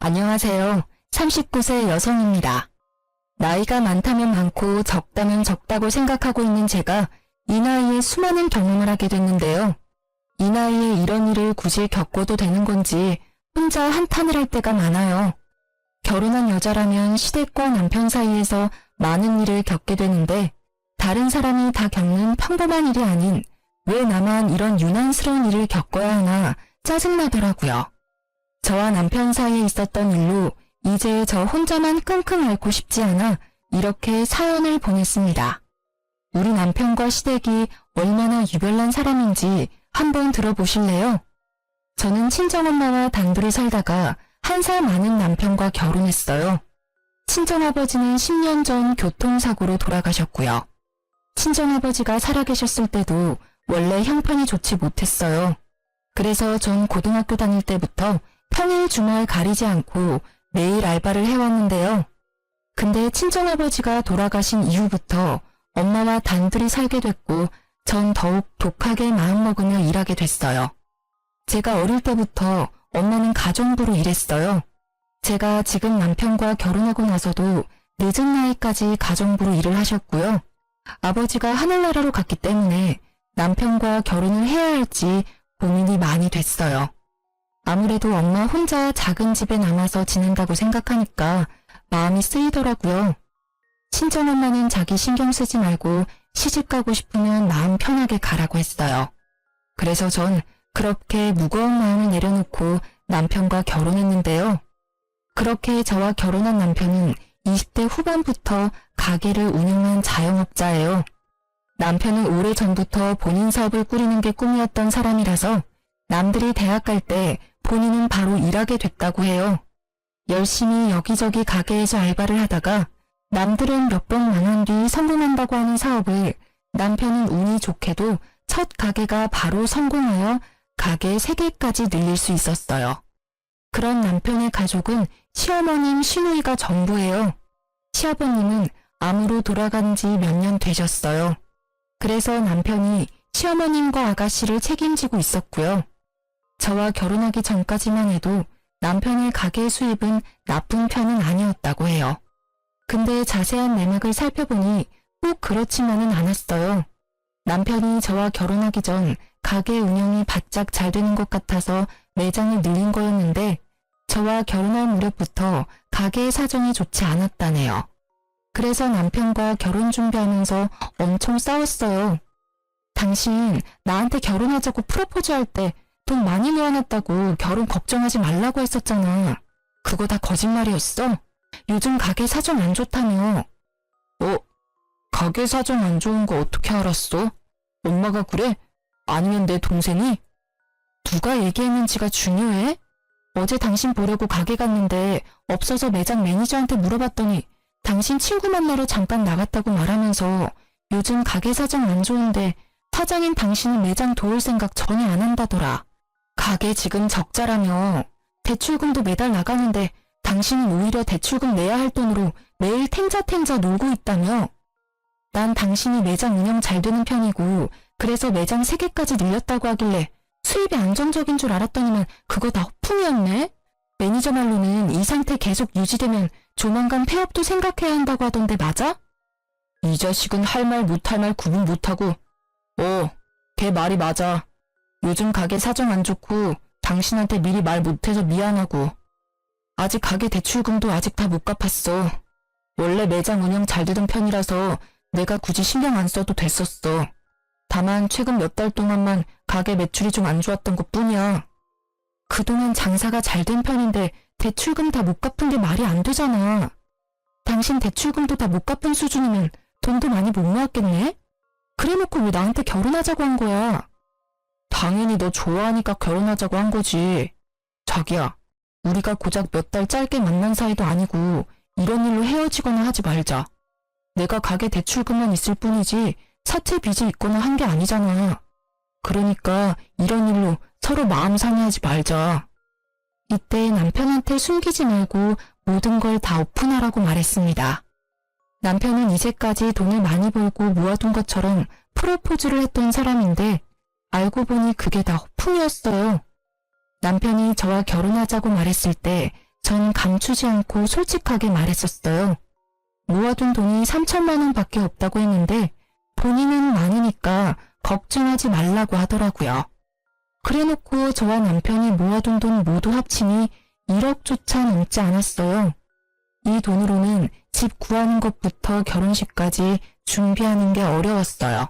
안녕하세요. 39세 여성입니다. 나이가 많다면 많고 적다면 적다고 생각하고 있는 제가 이 나이에 수많은 경험을 하게 됐는데요. 이 나이에 이런 일을 굳이 겪어도 되는 건지 혼자 한탄을 할 때가 많아요. 결혼한 여자라면 시댁과 남편 사이에서 많은 일을 겪게 되는데 다른 사람이 다 겪는 평범한 일이 아닌 왜 나만 이런 유난스러운 일을 겪어야 하나 짜증나더라고요. 저와 남편 사이에 있었던 일로 이제 저 혼자만 끙끙 앓고 싶지 않아 이렇게 사연을 보냈습니다. 우리 남편과 시댁이 얼마나 유별난 사람인지 한번 들어보실래요? 저는 친정엄마와 단둘이 살다가 1살 많은 남편과 결혼했어요. 친정아버지는 10년 전 교통사고로 돌아가셨고요. 친정아버지가 살아계셨을 때도 원래 형편이 좋지 못했어요. 그래서 전 고등학교 다닐 때부터 평일 주말 가리지 않고 매일 알바를 해왔는데요. 근데 친정아버지가 돌아가신 이후부터 엄마와 단둘이 살게 됐고 전 더욱 독하게 마음먹으며 일하게 됐어요. 제가 어릴 때부터 엄마는 가정부로 일했어요. 제가 지금 남편과 결혼하고 나서도 늦은 나이까지 가정부로 일을 하셨고요. 아버지가 하늘나라로 갔기 때문에 남편과 결혼을 해야 할지 고민이 많이 됐어요. 아무래도 엄마 혼자 작은 집에 남아서 지낸다고 생각하니까 마음이 쓰이더라고요. 친정엄마는 자기 신경 쓰지 말고 시집 가고 싶으면 마음 편하게 가라고 했어요. 그래서 전 그렇게 무거운 마음을 내려놓고 남편과 결혼했는데요. 그렇게 저와 결혼한 남편은 20대 후반부터 가게를 운영한 자영업자예요. 남편은 오래전부터 본인 사업을 꾸리는 게 꿈이었던 사람이라서 남들이 대학 갈 때 본인은 바로 일하게 됐다고 해요. 열심히 여기저기 가게에서 알바를 하다가 남들은 몇 번 망한 뒤 성공한다고 하는 사업을 남편은 운이 좋게도 첫 가게가 바로 성공하여 가게 3개까지 늘릴 수 있었어요. 그런 남편의 가족은 시어머님, 시누이가 전부예요. 시아버님은 암으로 돌아간 지 몇 년 되셨어요. 그래서 남편이 시어머님과 아가씨를 책임지고 있었고요. 저와 결혼하기 전까지만 해도 남편의 가게 수입은 나쁜 편은 아니었다고 해요. 근데 자세한 내막을 살펴보니 꼭 그렇지만은 않았어요. 남편이 저와 결혼하기 전 가게 운영이 바짝 잘 되는 것 같아서 매장을 늘린 거였는데 저와 결혼할 무렵부터 가게의 사정이 좋지 않았다네요. 그래서 남편과 결혼 준비하면서 엄청 싸웠어요. 당신 나한테 결혼하자고 프로포즈할 때 돈 많이 모아놨다고 결혼 걱정하지 말라고 했었잖아. 그거 다 거짓말이었어? 요즘 가게 사정 안 좋다며. 가게 사정 안 좋은 거 어떻게 알았어? 엄마가 그래? 아니면 내 동생이? 누가 얘기했는지가 중요해? 어제 당신 보려고 가게 갔는데 없어서 매장 매니저한테 물어봤더니 당신 친구 만나러 잠깐 나갔다고 말하면서 요즘 가게 사정 안 좋은데 사장인 당신은 매장 도울 생각 전혀 안 한다더라. 가게 지금 적자라며. 대출금도 매달 나가는데 당신은 오히려 대출금 내야 할 돈으로 매일 탱자탱자 놀고 있다며. 난 당신이 매장 운영 잘 되는 편이고 그래서 매장 3개까지 늘렸다고 하길래 수입이 안정적인 줄 알았더니만 그거 다 허풍이었네. 매니저 말로는 이 상태 계속 유지되면 조만간 폐업도 생각해야 한다고 하던데 맞아? 이 자식은 할 말 못할 말 구분 못하고. 걔 말이 맞아. 요즘 가게 사정 안 좋고 당신한테 미리 말 못해서 미안하고. 아직 가게 대출금도 아직 다 못 갚았어. 원래 매장 운영 잘 되던 편이라서 내가 굳이 신경 안 써도 됐었어. 다만 최근 몇 달 동안만 가게 매출이 좀 안 좋았던 것 뿐이야. 그동안 장사가 잘 된 편인데 대출금 다 못 갚은 게 말이 안 되잖아. 당신 대출금도 다 못 갚은 수준이면 돈도 많이 못 모았겠네? 그래놓고 왜 나한테 결혼하자고 한 거야? 당연히 너 좋아하니까 결혼하자고 한 거지. 자기야, 우리가 고작 몇 달 짧게 만난 사이도 아니고 이런 일로 헤어지거나 하지 말자. 내가 가게 대출금만 있을 뿐이지 사채 빚이 있거나 한 게 아니잖아. 그러니까 이런 일로 서로 마음 상해하지 말자. 이때 남편한테 숨기지 말고 모든 걸 다 오픈하라고 말했습니다. 남편은 이제까지 돈을 많이 벌고 모아둔 것처럼 프로포즈를 했던 사람인데 알고 보니 그게 다 허풍이었어요. 남편이 저와 결혼하자고 말했을 때 전 감추지 않고 솔직하게 말했었어요. 모아둔 돈이 3천만 원밖에 없다고 했는데 본인은 많으니까 걱정하지 말라고 하더라고요. 그래놓고 저와 남편이 모아둔 돈 모두 합치니 1억조차 넘지 않았어요. 이 돈으로는 집 구하는 것부터 결혼식까지 준비하는 게 어려웠어요.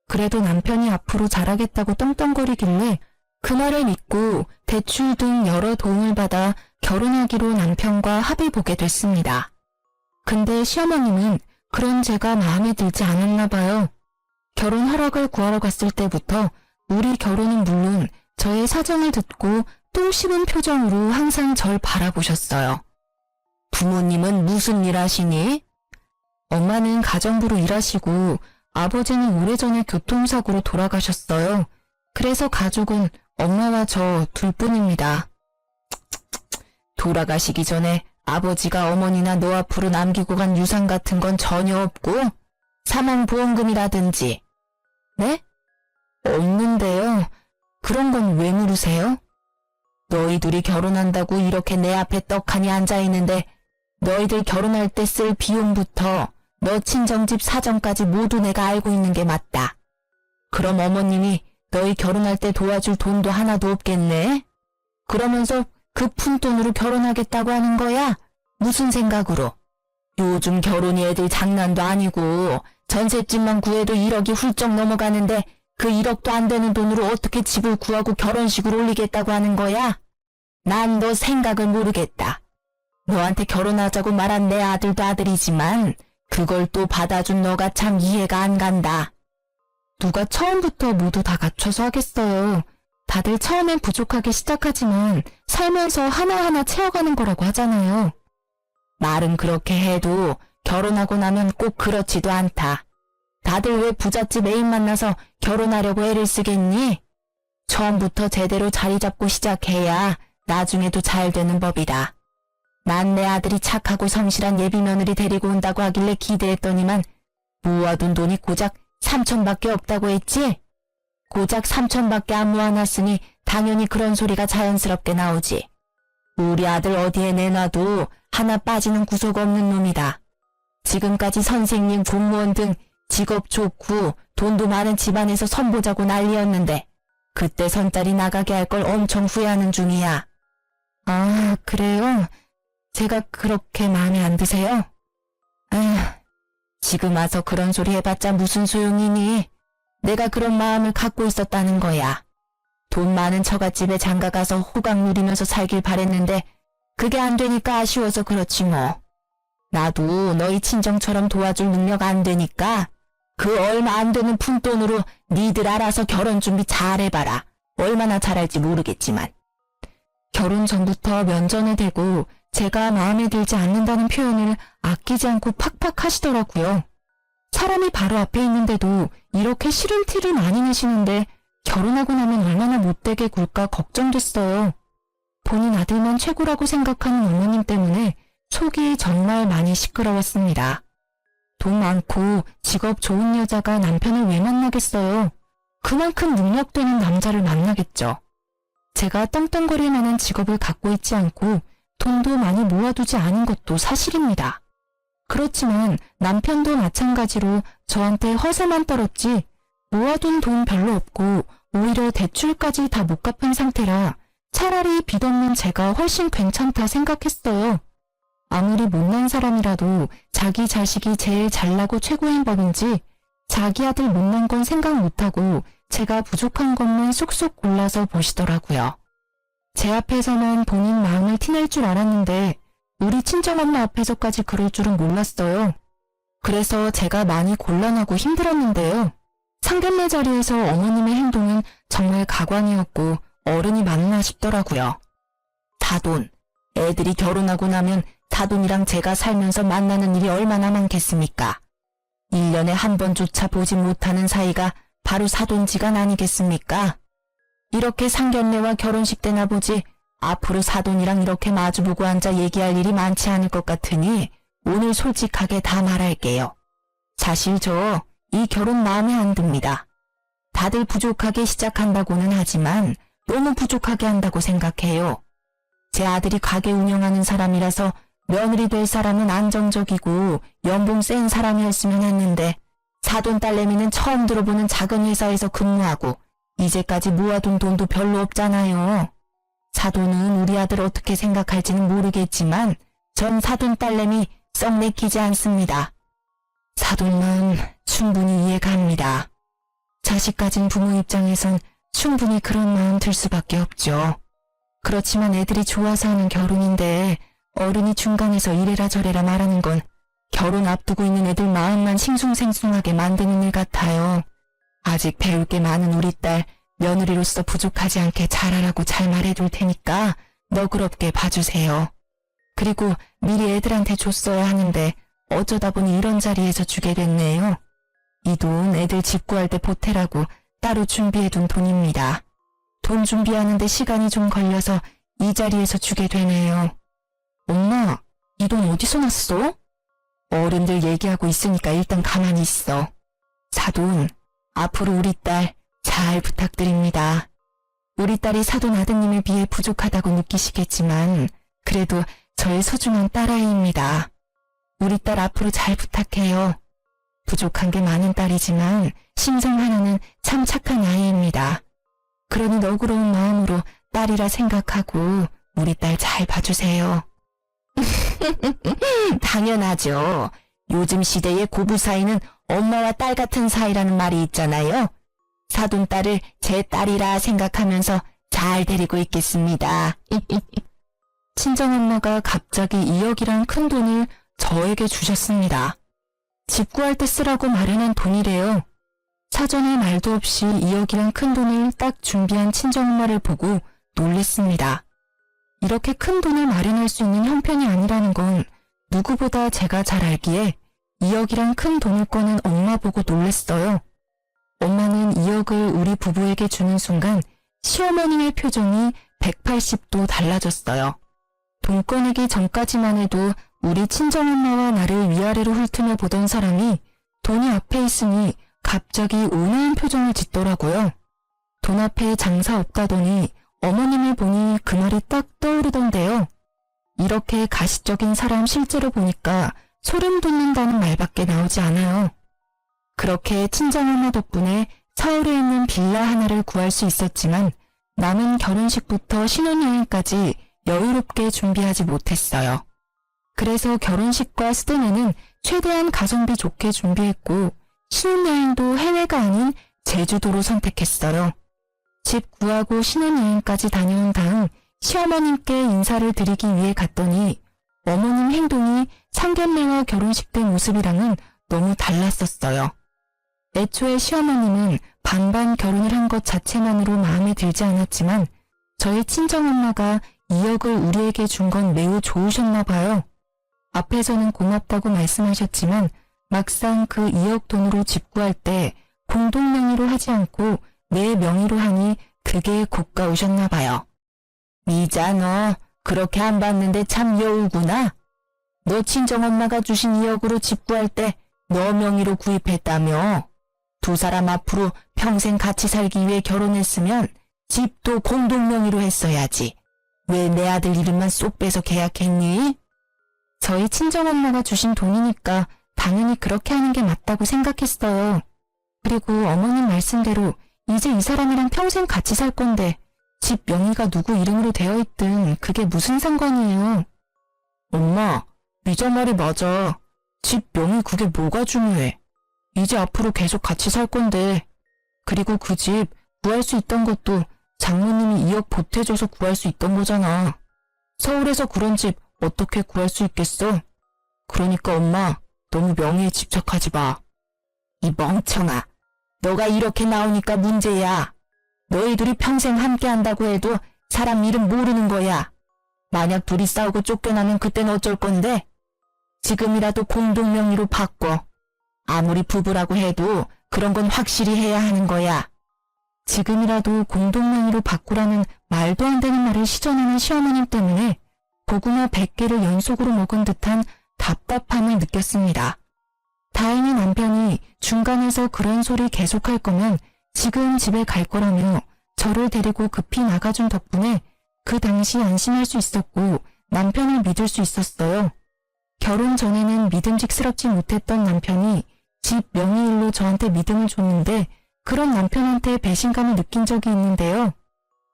그래도 남편이 앞으로 잘하겠다고 떵떵거리길래 그 말을 믿고 대출 등 여러 도움을 받아 결혼하기로 남편과 합의보게 됐습니다. 근데 시어머님은 그런 제가 마음에 들지 않았나 봐요. 결혼 허락을 구하러 갔을 때부터 우리 결혼은 물론 저의 사정을 듣고 또 식은 표정으로 항상 절 바라보셨어요. 부모님은 무슨 일 하시니? 엄마는 가정부로 일하시고 아버지는 오래전에 교통사고로 돌아가셨어요. 그래서 가족은 엄마와 저 둘뿐입니다. 돌아가시기 전에 아버지가 어머니나 너 앞으로 남기고 간 유산 같은 건 전혀 없고 사망보험금이라든지. 네? 없는데요. 그런 건 왜 물으세요? 너희 둘이 결혼한다고 이렇게 내 앞에 떡하니 앉아있는데 너희들 결혼할 때 쓸 비용부터 너 친정집 사정까지 모두 내가 알고 있는 게 맞다. 그럼 어머님이 너희 결혼할 때 도와줄 돈도 하나도 없겠네? 그러면서 그 푼돈으로 결혼하겠다고 하는 거야? 무슨 생각으로? 요즘 결혼이 애들 장난도 아니고 전셋집만 구해도 1억이 훌쩍 넘어가는데 그 1억도 안 되는 돈으로 어떻게 집을 구하고 결혼식을 올리겠다고 하는 거야? 난 너 생각을 모르겠다. 너한테 결혼하자고 말한 내 아들도 아들이지만 그걸 또 받아준 너가 참 이해가 안 간다. 누가 처음부터 모두 다 갖춰서 하겠어요. 다들 처음엔 부족하게 시작하지만 살면서 하나하나 채워가는 거라고 하잖아요. 말은 그렇게 해도 결혼하고 나면 꼭 그렇지도 않다. 다들 왜 부잣집 애인 만나서 결혼하려고 애를 쓰겠니? 처음부터 제대로 자리 잡고 시작해야 나중에도 잘 되는 법이다. 난 내 아들이 착하고 성실한 예비며느리 데리고 온다고 하길래 기대했더니만 모아둔 돈이 고작 3천밖에 없다고 했지? 고작 3천밖에 안 모아놨으니 당연히 그런 소리가 자연스럽게 나오지. 우리 아들 어디에 내놔도 하나 빠지는 구석 없는 놈이다. 지금까지 선생님, 공무원 등 직업 좋고 돈도 많은 집안에서 선보자고 난리였는데 그때 선딸이 나가게 할 걸 엄청 후회하는 중이야. 아, 그래요? 제가 그렇게 마음에 안 드세요? 지금 와서 그런 소리 해봤자 무슨 소용이니? 내가 그런 마음을 갖고 있었다는 거야. 돈 많은 처갓집에 장가가서 호강 누리면서 살길 바랬는데 그게 안 되니까 아쉬워서 그렇지 뭐. 나도 너희 친정처럼 도와줄 능력 안 되니까 그 얼마 안 되는 푼돈으로 니들 알아서 결혼 준비 잘 해봐라. 얼마나 잘할지 모르겠지만. 결혼 전부터 면전에 대고 제가 마음에 들지 않는다는 표현을 아끼지 않고 팍팍 하시더라고요. 사람이 바로 앞에 있는데도 이렇게 싫은 티를 많이 내시는데 결혼하고 나면 얼마나 못되게 굴까 걱정됐어요. 본인 아들만 최고라고 생각하는 어머님 때문에 속이 정말 많이 시끄러웠습니다. 돈 많고 직업 좋은 여자가 남편을 왜 만나겠어요? 그만큼 능력되는 남자를 만나겠죠. 제가 떵떵거릴 만한 직업을 갖고 있지 않고 돈도 많이 모아두지 않은 것도 사실입니다. 그렇지만 남편도 마찬가지로 저한테 허세만 떨었지 모아둔 돈 별로 없고 오히려 대출까지 다 못 갚은 상태라 차라리 빚 없는 제가 훨씬 괜찮다 생각했어요. 아무리 못난 사람이라도 자기 자식이 제일 잘나고 최고인 법인지 자기 아들 못난 건 생각 못하고 제가 부족한 것만 쏙쏙 골라서 보시더라고요. 제 앞에서만 본인 마음을 티낼 줄 알았는데 우리 친정엄마 앞에서까지 그럴 줄은 몰랐어요. 그래서 제가 많이 곤란하고 힘들었는데요. 상견례 자리에서 어머님의 행동은 정말 가관이었고 어른이 맞나 싶더라고요. 사돈, 애들이 결혼하고 나면 사돈이랑 제가 살면서 만나는 일이 얼마나 많겠습니까? 1년에 한 번조차 보지 못하는 사이가 바로 사돈지간 아니겠습니까? 이렇게 상견례와 결혼식 때나 보지 앞으로 사돈이랑 이렇게 마주보고 앉아 얘기할 일이 많지 않을 것 같으니 오늘 솔직하게 다 말할게요. 사실 저 이 결혼 마음에 안 듭니다. 다들 부족하게 시작한다고는 하지만 너무 부족하게 한다고 생각해요. 제 아들이 가게 운영하는 사람이라서 며느리 될 사람은 안정적이고 연봉 센 사람이었으면 했는데 사돈 딸내미는 처음 들어보는 작은 회사에서 근무하고 이제까지 모아둔 돈도 별로 없잖아요. 사돈은 우리 아들 어떻게 생각할지는 모르겠지만 전 사돈 딸내미 썩 내키지 않습니다. 사돈 마음 충분히 이해갑니다. 자식 가진 부모 입장에선 충분히 그런 마음 들 수밖에 없죠. 그렇지만 애들이 좋아서 하는 결혼인데 어른이 중간에서 이래라 저래라 말하는 건 결혼 앞두고 있는 애들 마음만 싱숭생숭하게 만드는 일 같아요. 아직 배울 게 많은 우리 딸 며느리로서 부족하지 않게 잘하라고 잘 말해둘 테니까 너그럽게 봐주세요. 그리고 미리 애들한테 줬어야 하는데 어쩌다 보니 이런 자리에서 주게 됐네요. 이 돈 애들 집 구할 때 보태라고 따로 준비해둔 돈입니다. 돈 준비하는데 시간이 좀 걸려서 이 자리에서 주게 되네요. 엄마, 이 돈 어디서 났어? 어른들 얘기하고 있으니까 일단 가만히 있어. 사돈, 앞으로 우리 딸 잘 부탁드립니다. 우리 딸이 사돈 아드님에 비해 부족하다고 느끼시겠지만 그래도 저의 소중한 딸아이입니다. 우리 딸 앞으로 잘 부탁해요. 부족한 게 많은 딸이지만 심성 하나는 참 착한 아이입니다. 그러니 너그러운 마음으로 딸이라 생각하고 우리 딸 잘 봐주세요. 당연하죠. 요즘 시대의 고부 사이는 엄마와 딸 같은 사이라는 말이 있잖아요. 사돈 딸을 제 딸이라 생각하면서 잘 데리고 있겠습니다. 친정엄마가 갑자기 2억이란 큰 돈을 저에게 주셨습니다. 집 구할 때 쓰라고 마련한 돈이래요. 사전에 말도 없이 2억이란 큰 돈을 딱 준비한 친정엄마를 보고 놀랬습니다. 이렇게 큰 돈을 마련할 수 있는 형편이 아니라는 건 누구보다 제가 잘 알기에 2억이란 큰 돈을 꺼낸 엄마 보고 놀랬어요. 엄마는 2억을 우리 부부에게 주는 순간 시어머님의 표정이 180도 달라졌어요. 돈 꺼내기 전까지만 해도 우리 친정엄마와 나를 위아래로 훑으며 보던 사람이 돈이 앞에 있으니 갑자기 온화한 표정을 짓더라고요. 돈 앞에 장사 없다더니 어머님을 보니 그 말이 딱 떠오르던데요. 이렇게 가시적인 사람 실제로 보니까 소름 돋는다는 말밖에 나오지 않아요. 그렇게 친정엄마 덕분에 서울에 있는 빌라 하나를 구할 수 있었지만 남은 결혼식부터 신혼여행까지 여유롭게 준비하지 못했어요. 그래서 결혼식과 스드메는 최대한 가성비 좋게 준비했고 신혼여행도 해외가 아닌 제주도로 선택했어요. 집 구하고 신혼여행까지 다녀온 다음 시어머님께 인사를 드리기 위해 갔더니 어머님 행동이 상견례와 결혼식 때 모습이랑은 너무 달랐었어요. 애초에 시어머님은 반반 결혼을 한 것 자체만으로 마음에 들지 않았지만 저희 친정엄마가 2억을 우리에게 준 건 매우 좋으셨나 봐요. 앞에서는 고맙다고 말씀하셨지만 막상 그 2억 돈으로 집 구할 때 공동 명의로 하지 않고 내 명의로 하니 그게 고가우셨나 봐요. 미자 너 그렇게 안 받는데 참 여우구나. 너 친정엄마가 주신 2억으로 집 구할 때 너 명의로 구입했다며. 두 사람 앞으로 평생 같이 살기 위해 결혼했으면 집도 공동 명의로 했어야지. 왜 내 아들 이름만 쏙 빼서 계약했니? 저희 친정엄마가 주신 돈이니까 당연히 그렇게 하는 게 맞다고 생각했어요. 그리고 어머님 말씀대로 이제 이 사람이랑 평생 같이 살 건데 집 명의가 누구 이름으로 되어 있든 그게 무슨 상관이에요. 엄마, 미자 말이 맞아. 집 명의 그게 뭐가 중요해. 이제 앞으로 계속 같이 살 건데. 그리고 그 집 구할 수 있던 것도 장모님이 2억 보태줘서 구할 수 있던 거잖아. 서울에서 그런 집 어떻게 구할 수 있겠어? 그러니까 엄마, 너무 명예에 집착하지 마. 이 멍청아, 너가 이렇게 나오니까 문제야. 너희 둘이 평생 함께 한다고 해도 사람 이름 모르는 거야. 만약 둘이 싸우고 쫓겨나면 그땐 어쩔 건데? 지금이라도 공동 명의로 바꿔. 아무리 부부라고 해도 그런 건 확실히 해야 하는 거야. 지금이라도 공동 명의로 바꾸라는 말도 안 되는 말을 시전하는 시어머님 때문에 고구마 100개를 연속으로 먹은 듯한 답답함을 느꼈습니다. 다행히 남편이 중간에서 그런 소리 계속할 거면 지금 집에 갈 거라며 저를 데리고 급히 나가준 덕분에 그 당시 안심할 수 있었고 남편을 믿을 수 있었어요. 결혼 전에는 믿음직스럽지 못했던 남편이 집 명의일로 저한테 믿음을 줬는데 그런 남편한테 배신감을 느낀 적이 있는데요.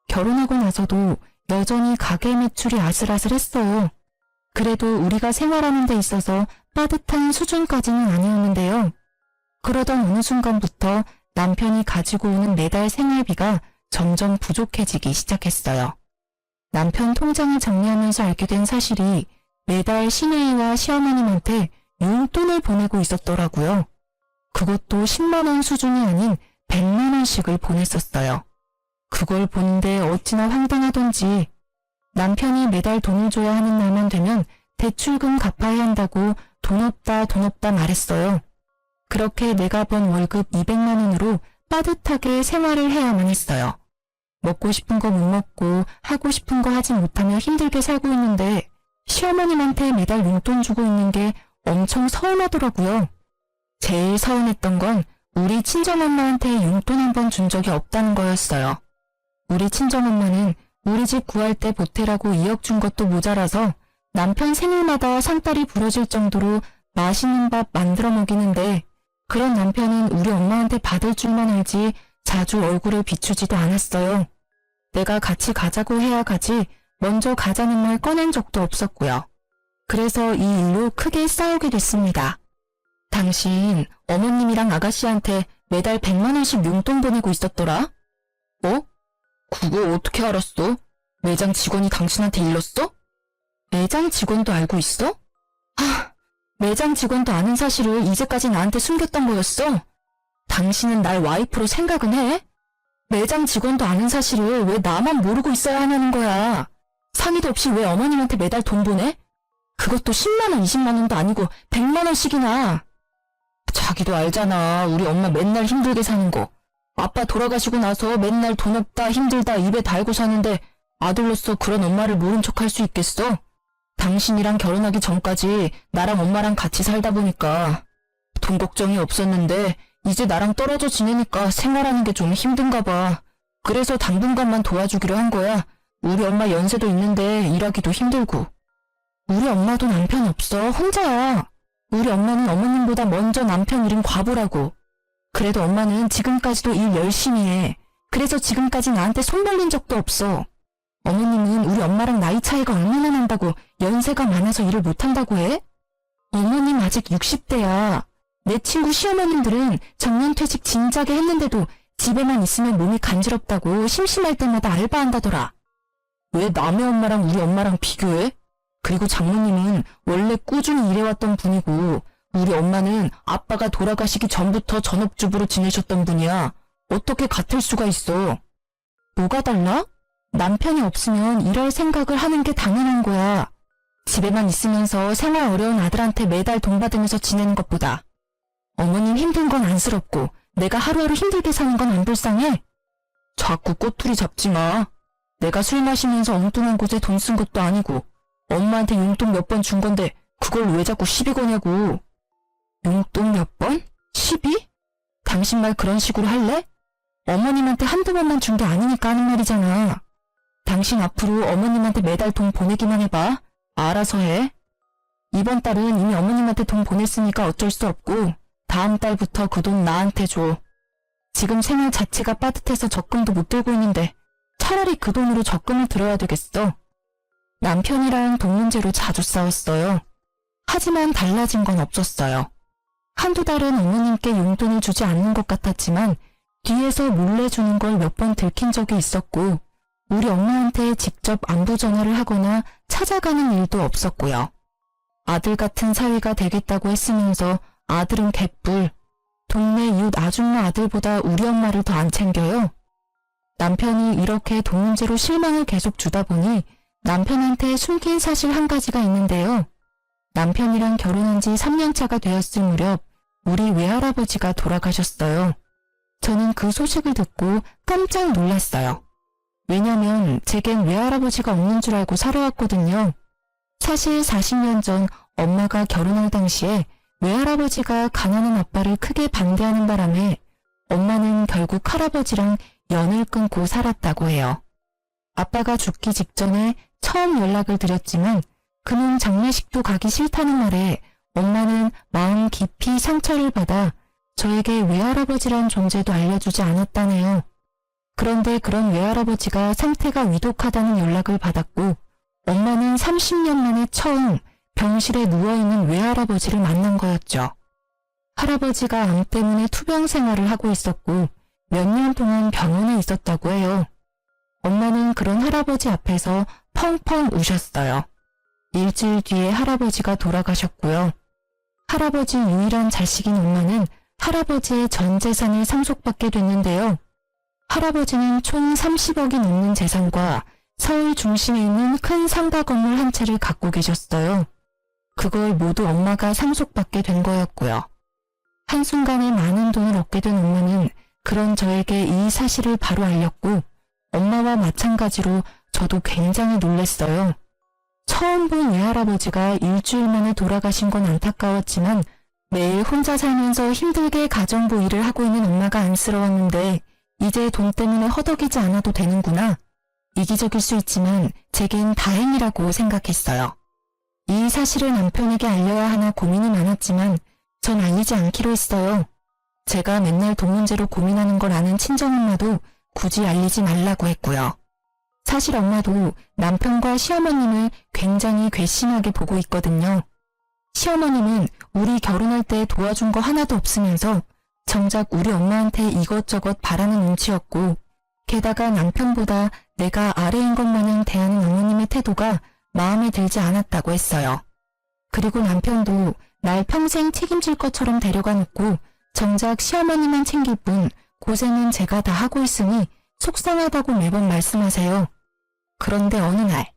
결혼하고 나서도 여전히 가게 매출이 아슬아슬했어요. 그래도 우리가 생활하는 데 있어서 빠듯한 수준까지는 아니었는데요. 그러던 어느 순간부터 남편이 가지고 오는 매달 생활비가 점점 부족해지기 시작했어요. 남편 통장을 정리하면서 알게 된 사실이 매달 시누이와 시어머님한테 용돈을 보내고 있었더라고요. 그것도 10만 원 수준이 아닌 100만 원씩을 보냈었어요. 그걸 보는데 어찌나 황당하던지 남편이 매달 돈을 줘야 하는 날만 되면 대출금 갚아야 한다고 돈 없다 말했어요. 그렇게 내가 번 월급 200만 원으로 빠듯하게 생활을 해야만 했어요. 먹고 싶은 거 못 먹고 하고 싶은 거 하지 못하며 힘들게 살고 있는데 시어머님한테 매달 용돈 주고 있는 게 엄청 서운하더라고요. 제일 서운했던 건 우리 친정엄마한테 용돈 한 번 준 적이 없다는 거였어요. 우리 친정엄마는 우리 집 구할 때 보태라고 2억 준 것도 모자라서 남편 생일마다 상다리 부러질 정도로 맛있는 밥 만들어 먹이는데 그런 남편은 우리 엄마한테 받을 줄만 알지 자주 얼굴을 비추지도 않았어요. 내가 같이 가자고 해야 가지 먼저 가자는 말 꺼낸 적도 없었고요. 그래서 이 일로 크게 싸우게 됐습니다. 당신 어머님이랑 아가씨한테 매달 100만 원씩 용돈 보내고 있었더라? 어? 그거 어떻게 알았어? 매장 직원이 당신한테 일렀어? 매장 직원도 알고 있어? 매장 직원도 아는 사실을 이제까지 나한테 숨겼던 거였어? 당신은 날 와이프로 생각은 해? 매장 직원도 아는 사실을 왜 나만 모르고 있어야 하냐는 거야. 상의도 없이 왜 어머님한테 매달 돈 보내? 그것도 10만 원, 20만 원도 아니고 100만 원씩이나. 자기도 알잖아. 우리 엄마 맨날 힘들게 사는 거. 아빠 돌아가시고 나서 맨날 돈 없다 힘들다 입에 달고 사는데 아들로서 그런 엄마를 모른 척할 수 있겠어? 당신이랑 결혼하기 전까지 나랑 엄마랑 같이 살다 보니까 돈 걱정이 없었는데 이제 나랑 떨어져 지내니까 생활하는 게 좀 힘든가 봐. 그래서 당분간만 도와주기로 한 거야. 우리 엄마 연세도 있는데 일하기도 힘들고. 우리 엄마도 남편 없어. 혼자야. 우리 엄마는 어머님보다 먼저 남편 잃은 과부라고. 그래도 엄마는 지금까지도 일 열심히 해. 그래서 지금까지 나한테 손 벌린 적도 없어. 어머님은 우리 엄마랑 나이 차이가 얼마나 난다고 연세가 많아서 일을 못한다고 해? 어머님 아직 60대야. 내 친구 시어머님들은 정년퇴직 진작에 했는데도 집에만 있으면 몸이 간지럽다고 심심할 때마다 알바한다더라. 왜 남의 엄마랑 우리 엄마랑 비교해? 그리고 장모님은 원래 꾸준히 일해왔던 분이고 우리 엄마는 아빠가 돌아가시기 전부터 전업주부로 지내셨던 분이야. 어떻게 같을 수가 있어? 뭐가 달라? 남편이 없으면 일할 생각을 하는 게 당연한 거야. 집에만 있으면서 생활 어려운 아들한테 매달 돈 받으면서 지내는 것보다. 어머님 힘든 건 안쓰럽고 내가 하루하루 힘들게 사는 건 안 불쌍해? 자꾸 꼬투리 잡지 마. 내가 술 마시면서 엉뚱한 곳에 돈 쓴 것도 아니고 엄마한테 용돈 몇 번 준 건데 그걸 왜 자꾸 시비 거냐고. 용돈 몇 번? 시비? 당신 말 그런 식으로 할래? 어머님한테 한두 번만 준 게 아니니까 하는 말이잖아. 당신 앞으로 어머님한테 매달 돈 보내기만 해봐. 알아서 해. 이번 달은 이미 어머님한테 돈 보냈으니까 어쩔 수 없고 다음 달부터 그 돈 나한테 줘. 지금 생활 자체가 빠듯해서 적금도 못 들고 있는데 차라리 그 돈으로 적금을 들어야 되겠어. 남편이랑 돈 문제로 자주 싸웠어요. 하지만 달라진 건 없었어요. 한두 달은 어머님께 용돈을 주지 않는 것 같았지만 뒤에서 몰래 주는 걸 몇 번 들킨 적이 있었고 우리 엄마한테 직접 안부 전화를 하거나 찾아가는 일도 없었고요. 아들 같은 사위가 되겠다고 했으면서 아들은 개뿔. 동네 이웃 아줌마 아들보다 우리 엄마를 더 안 챙겨요. 남편이 이렇게 돈 문제로 실망을 계속 주다 보니 남편한테 숨긴 사실 한 가지가 있는데요. 남편이랑 결혼한 지 3년 차가 되었을 무렵 우리 외할아버지가 돌아가셨어요. 저는 그 소식을 듣고 깜짝 놀랐어요. 왜냐면 제겐 외할아버지가 없는 줄 알고 살아왔거든요. 사실 40년 전 엄마가 결혼할 당시에 외할아버지가 가난한 아빠를 크게 반대하는 바람에 엄마는 결국 할아버지랑 연을 끊고 살았다고 해요. 아빠가 죽기 직전에 처음 연락을 드렸지만 그는 장례식도 가기 싫다는 말에 엄마는 마음 깊이 상처를 받아 저에게 외할아버지란 존재도 알려주지 않았다네요. 그런데 그런 외할아버지가 상태가 위독하다는 연락을 받았고 엄마는 30년 만에 처음 병실에 누워있는 외할아버지를 만난 거였죠. 할아버지가 암 때문에 투병 생활을 하고 있었고 몇 년 동안 병원에 있었다고 해요. 엄마는 그런 할아버지 앞에서 펑펑 우셨어요. 일주일 뒤에 할아버지가 돌아가셨고요. 할아버지 유일한 자식인 엄마는 할아버지의 전 재산을 상속받게 됐는데요. 할아버지는 총 30억이 넘는 재산과 서울 중심에 있는 큰 상가 건물 한 채를 갖고 계셨어요. 그걸 모두 엄마가 상속받게 된 거였고요. 한순간에 많은 돈을 얻게 된 엄마는 그런 저에게 이 사실을 바로 알렸고 엄마와 마찬가지로 저도 굉장히 놀랐어요. 처음 본 외할아버지가 일주일 만에 돌아가신 건 안타까웠지만 매일 혼자 살면서 힘들게 가정부 일을 하고 있는 엄마가 안쓰러웠는데 이제 돈 때문에 허덕이지 않아도 되는구나. 이기적일 수 있지만 제겐 다행이라고 생각했어요. 이 사실을 남편에게 알려야 하나 고민이 많았지만 전 알리지 않기로 했어요. 제가 맨날 돈 문제로 고민하는 걸 아는 친정엄마도 굳이 알리지 말라고 했고요. 사실 엄마도 남편과 시어머님을 굉장히 괘씸하게 보고 있거든요. 시어머님은 우리 결혼할 때 도와준 거 하나도 없으면서 정작 우리 엄마한테 이것저것 바라는 눈치였고 게다가 남편보다 내가 아래인 것 마냥 대하는 어머님의 태도가 마음에 들지 않았다고 했어요. 그리고 남편도 날 평생 책임질 것처럼 데려가 놓고 정작 시어머니만 챙길 뿐 고생은 제가 다 하고 있으니 속상하다고 매번 말씀하세요. 그런데 어느 날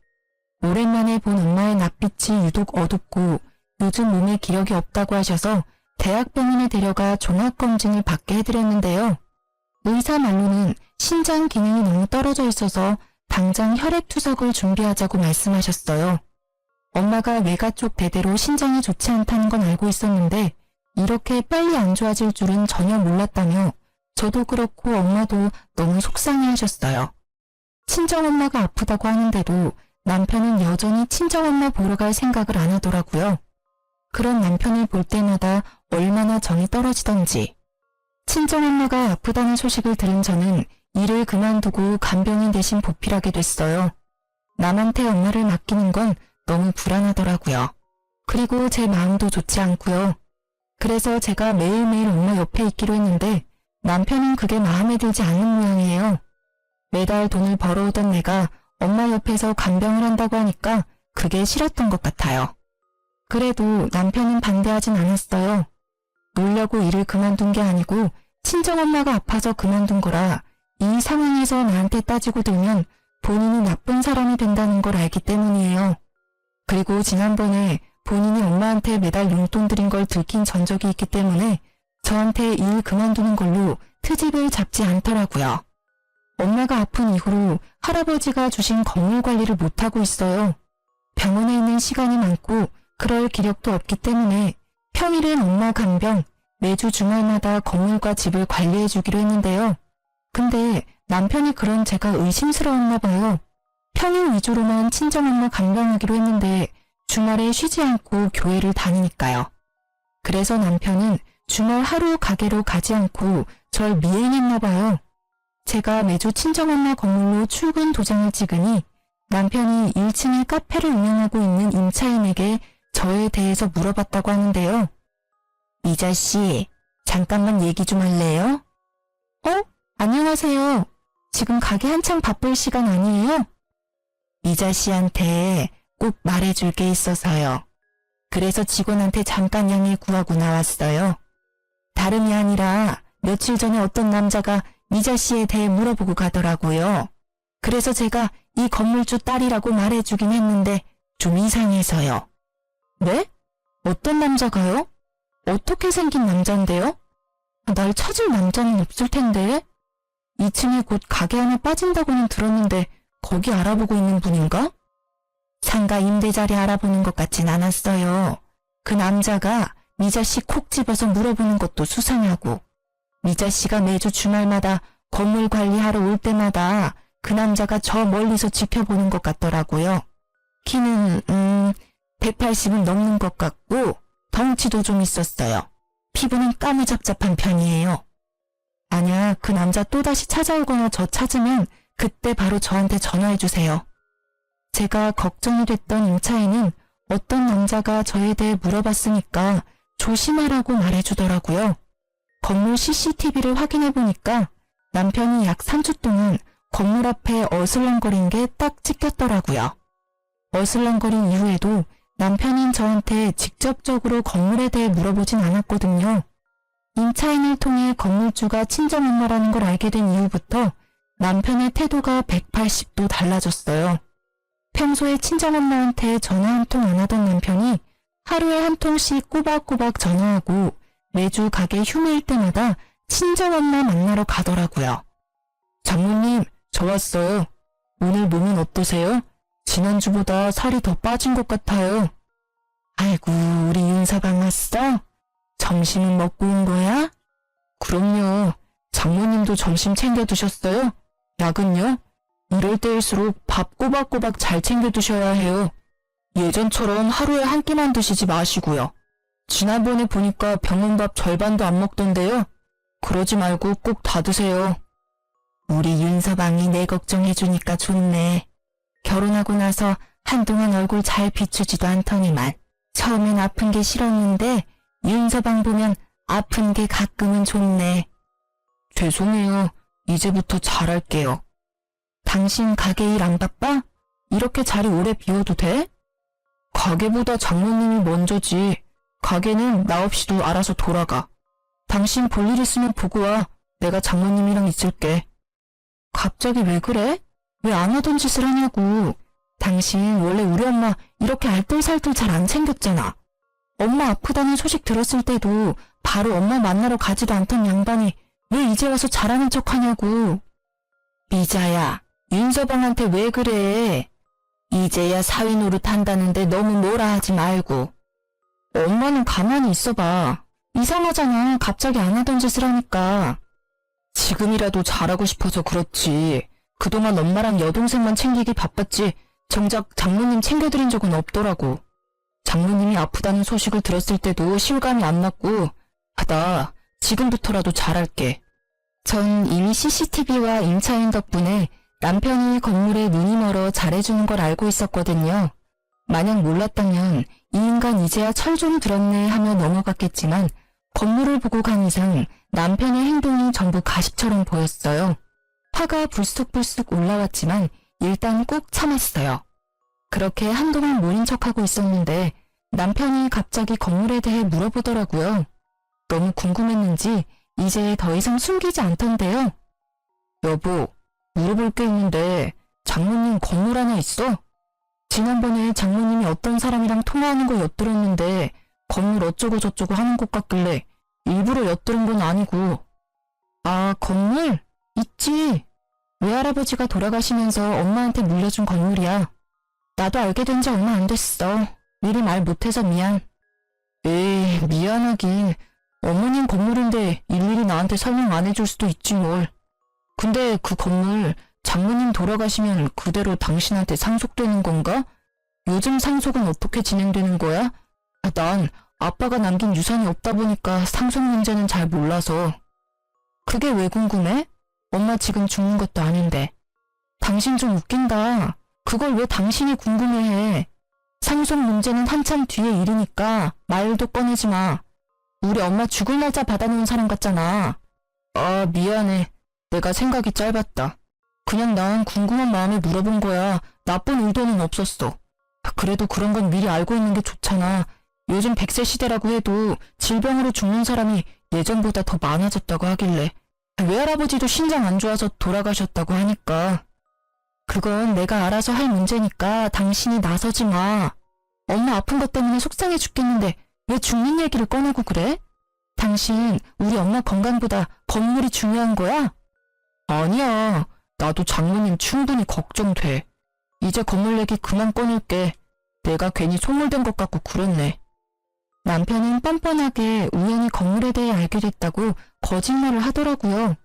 오랜만에 본 엄마의 낯빛이 유독 어둡고 요즘 몸에 기력이 없다고 하셔서 대학병원에 데려가 종합검진을 받게 해드렸는데요. 의사 말로는 신장 기능이 너무 떨어져 있어서 당장 혈액투석을 준비하자고 말씀하셨어요. 엄마가 외가 쪽 대대로 신장이 좋지 않다는 건 알고 있었는데 이렇게 빨리 안 좋아질 줄은 전혀 몰랐다며 저도 그렇고 엄마도 너무 속상해하셨어요. 친정엄마가 아프다고 하는데도 남편은 여전히 친정엄마 보러 갈 생각을 안 하더라고요. 그런 남편을 볼 때마다 얼마나 정이 떨어지던지. 친정엄마가 아프다는 소식을 들은 저는 일을 그만두고 간병인 대신 보필하게 됐어요. 남한테 엄마를 맡기는 건 너무 불안하더라고요. 그리고 제 마음도 좋지 않고요. 그래서 제가 매일매일 엄마 옆에 있기로 했는데 남편은 그게 마음에 들지 않는 모양이에요. 매달 돈을 벌어오던 내가 엄마 옆에서 간병을 한다고 하니까 그게 싫었던 것 같아요. 그래도 남편은 반대하진 않았어요. 놀려고 일을 그만둔 게 아니고 친정엄마가 아파서 그만둔 거라 이 상황에서 나한테 따지고 들면 본인이 나쁜 사람이 된다는 걸 알기 때문이에요. 그리고 지난번에 본인이 엄마한테 매달 용돈 드린 걸 들킨 전적이 있기 때문에 저한테 일 그만두는 걸로 트집을 잡지 않더라고요. 엄마가 아픈 이후로 할아버지가 주신 건물 관리를 못하고 있어요. 병원에 있는 시간이 많고 그럴 기력도 없기 때문에 평일엔 엄마 간병, 매주 주말마다 건물과 집을 관리해 주기로 했는데요. 근데 남편이 그런 제가 의심스러웠나 봐요. 평일 위주로만 친정엄마 간병하기로 했는데 주말에 쉬지 않고 교회를 다니니까요. 그래서 남편은 주말 하루 가게로 가지 않고 절 미행했나 봐요. 제가 매주 친정엄마 건물로 출근 도장을 찍으니 남편이 1층에 카페를 운영하고 있는 임차인에게 저에 대해서 물어봤다고 하는데요. 이자씨, 잠깐만 얘기 좀 할래요? 안녕하세요. 지금 가게 한창 바쁠 시간 아니에요? 이자씨한테 꼭 말해줄 게 있어서요. 그래서 직원한테 잠깐 양해 구하고 나왔어요. 다름이 아니라 며칠 전에 어떤 남자가 이자씨에 대해 물어보고 가더라고요. 그래서 제가 이 건물주 딸이라고 말해주긴 했는데 좀 이상해서요. 네? 어떤 남자가요? 어떻게 생긴 남잔데요? 날 찾을 남자는 없을 텐데. 2층에 곧 가게 하나 빠진다고는 들었는데 거기 알아보고 있는 분인가? 상가 임대자리 알아보는 것 같진 않았어요. 그 남자가 미자씨 콕 집어서 물어보는 것도 수상하고 미자씨가 매주 주말마다 건물 관리하러 올 때마다 그 남자가 저 멀리서 지켜보는 것 같더라고요. 키는 180은 넘는 것 같고 덩치도 좀 있었어요. 피부는 까무잡잡한 편이에요. 만약 그 남자 또다시 찾아오거나 저 찾으면 그때 바로 저한테 전화해주세요. 제가 걱정이 됐던 임차인은 어떤 남자가 저에 대해 물어봤으니까 조심하라고 말해주더라고요. 건물 CCTV를 확인해보니까 남편이 약 3주 동안 건물 앞에 어슬렁거린 게 딱 찍혔더라고요. 어슬렁거린 이후에도 남편인 저한테 직접적으로 건물에 대해 물어보진 않았거든요. 임차인을 통해 건물주가 친정엄마라는 걸 알게 된 이후부터 남편의 태도가 180도 달라졌어요. 평소에 친정엄마한테 전화 한 통 안 하던 남편이 하루에 한 통씩 꼬박꼬박 전화하고 매주 가게 휴무일 때마다 친정엄마 만나러 가더라고요. 장모님, 저 왔어요. 오늘 몸은 어떠세요? 지난주보다 살이 더 빠진 것 같아요. 아이고, 우리 윤서방 왔어? 점심은 먹고 온 거야? 그럼요. 장모님도 점심 챙겨 드셨어요? 약은요? 이럴 때일수록 밥 꼬박꼬박 잘 챙겨 드셔야 해요. 예전처럼 하루에 한 끼만 드시지 마시고요. 지난번에 보니까 병원밥 절반도 안 먹던데요. 그러지 말고 꼭 다 드세요. 우리 윤서방이 내 걱정해주니까 좋네. 결혼하고 나서 한동안 얼굴 잘 비추지도 않더니만 처음엔 아픈 게 싫었는데 윤서방 보면 아픈 게 가끔은 좋네. 죄송해요. 이제부터 잘할게요. 당신 가게 일 안 바빠? 이렇게 자리 오래 비워도 돼? 가게보다 장모님이 먼저지. 가게는 나 없이도 알아서 돌아가. 당신 볼 일 있으면 보고 와. 내가 장모님이랑 있을게. 갑자기 왜 그래? 왜 안 하던 짓을 하냐고. 당신 원래 우리 엄마 이렇게 알뜰살뜰 잘 안 챙겼잖아. 엄마 아프다는 소식 들었을 때도 바로 엄마 만나러 가지도 않던 양반이 왜 이제 와서 잘하는 척 하냐고. 미자야, 윤서방한테 왜 그래? 이제야 사위 노릇 한다는데 너무 뭐라 하지 말고. 엄마는 가만히 있어봐. 이상하잖아. 갑자기 안 하던 짓을 하니까. 지금이라도 잘하고 싶어서 그렇지. 그동안 엄마랑 여동생만 챙기기 바빴지 정작 장모님 챙겨드린 적은 없더라고. 장모님이 아프다는 소식을 들었을 때도 실감이 안 났고 나 지금부터라도 잘할게. 전 이미 CCTV와 임차인 덕분에 남편이 건물에 눈이 멀어 잘해주는 걸 알고 있었거든요. 만약 몰랐다면 이 인간 이제야 철 좀 들었네 하며 넘어갔겠지만 건물을 보고 간 이상 남편의 행동이 전부 가식처럼 보였어요. 화가 불쑥불쑥 올라왔지만 일단 꾹 참았어요. 그렇게 한동안 모른 척하고 있었는데 남편이 갑자기 건물에 대해 물어보더라고요. 너무 궁금했는지 이제 더 이상 숨기지 않던데요. 여보, 물어볼 게 있는데 장모님 건물 하나 있어? 지난번에 장모님이 어떤 사람이랑 통화하는 거 엿들었는데 건물 어쩌고 저쩌고 하는 것 같길래 일부러 엿들은 건 아니고. 아, 건물? 있지. 외할아버지가 돌아가시면서 엄마한테 물려준 건물이야. 나도 알게 된 지 얼마 안 됐어. 미리 말 못해서 미안. 에이, 미안하긴. 어머님 건물인데 일일이 나한테 설명 안 해줄 수도 있지 뭘. 근데 그 건물 장모님 돌아가시면 그대로 당신한테 상속되는 건가? 요즘 상속은 어떻게 진행되는 거야? 난 아빠가 남긴 유산이 없다 보니까 상속 문제는 잘 몰라서. 그게 왜 궁금해? 엄마 지금 죽는 것도 아닌데. 당신 좀 웃긴다. 그걸 왜 당신이 궁금해해? 상속 문제는 한참 뒤에 일이니까 말도 꺼내지 마. 우리 엄마 죽을 날짜 받아놓은 사람 같잖아. 아, 미안해. 내가 생각이 짧았다. 그냥 난 궁금한 마음에 물어본 거야. 나쁜 의도는 없었어. 그래도 그런 건 미리 알고 있는 게 좋잖아. 요즘 100세 시대라고 해도 질병으로 죽는 사람이 예전보다 더 많아졌다고 하길래. 외할아버지도 신장 안 좋아서 돌아가셨다고 하니까. 그건 내가 알아서 할 문제니까 당신이 나서지 마. 엄마 아픈 것 때문에 속상해 죽겠는데 왜 죽는 얘기를 꺼내고 그래? 당신 우리 엄마 건강보다 건물이 중요한 거야? 아니야. 나도 장모님 충분히 걱정돼. 이제 건물 얘기 그만 꺼낼게. 내가 괜히 소몰된 것 같고 그렇네. 남편은 뻔뻔하게 우연히 건물에 대해 알게 됐다고 거짓말을 하더라고요.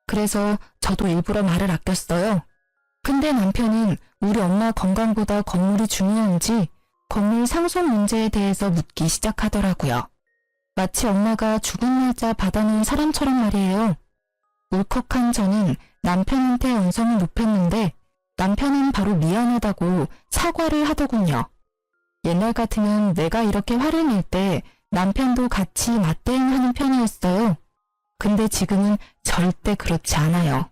그래서 저도 일부러 말을 아꼈어요. 근데 남편은 우리 엄마 건강보다 건물이 중요한지 건물 상속 문제에 대해서 묻기 시작하더라고요. 마치 엄마가 죽은 날짜 받아놓은 사람처럼 말이에요. 울컥한 저는 남편한테 언성을 높였는데 남편은 바로 미안하다고 사과를 하더군요. 옛날 같으면 내가 이렇게 화를 낼 때 남편도 같이 맞대응하는 편이었어요. 근데 지금은 절대 그렇지 않아요.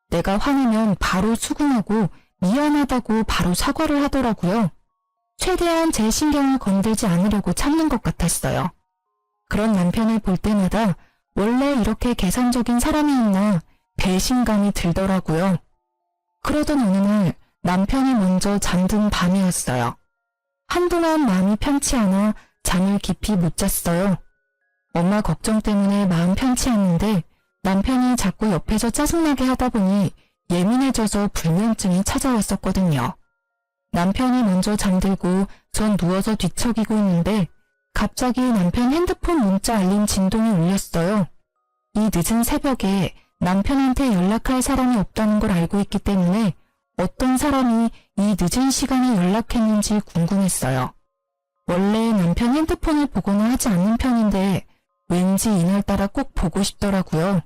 내가 화내면 바로 수긍하고 미안하다고 바로 사과를 하더라고요. 최대한 제 신경을 건들지 않으려고 참는 것 같았어요. 그런 남편을 볼 때마다 원래 이렇게 계산적인 사람이 있나 배신감이 들더라고요. 그러던 어느 날 남편이 먼저 잠든 밤이었어요. 한동안 마음이 편치 않아 잠을 깊이 못 잤어요. 엄마 걱정 때문에 마음 편치 않는데 남편이 자꾸 옆에서 짜증나게 하다 보니 예민해져서 불면증이 찾아왔었거든요. 남편이 먼저 잠들고 전 누워서 뒤척이고 있는데 갑자기 남편 핸드폰 문자 알림 진동이 울렸어요. 이 늦은 새벽에 남편한테 연락할 사람이 없다는 걸 알고 있기 때문에 어떤 사람이 이 늦은 시간에 연락했는지 궁금했어요. 원래 남편 핸드폰을 보거나 하지 않는 편인데 왠지 이날따라 꼭 보고 싶더라고요.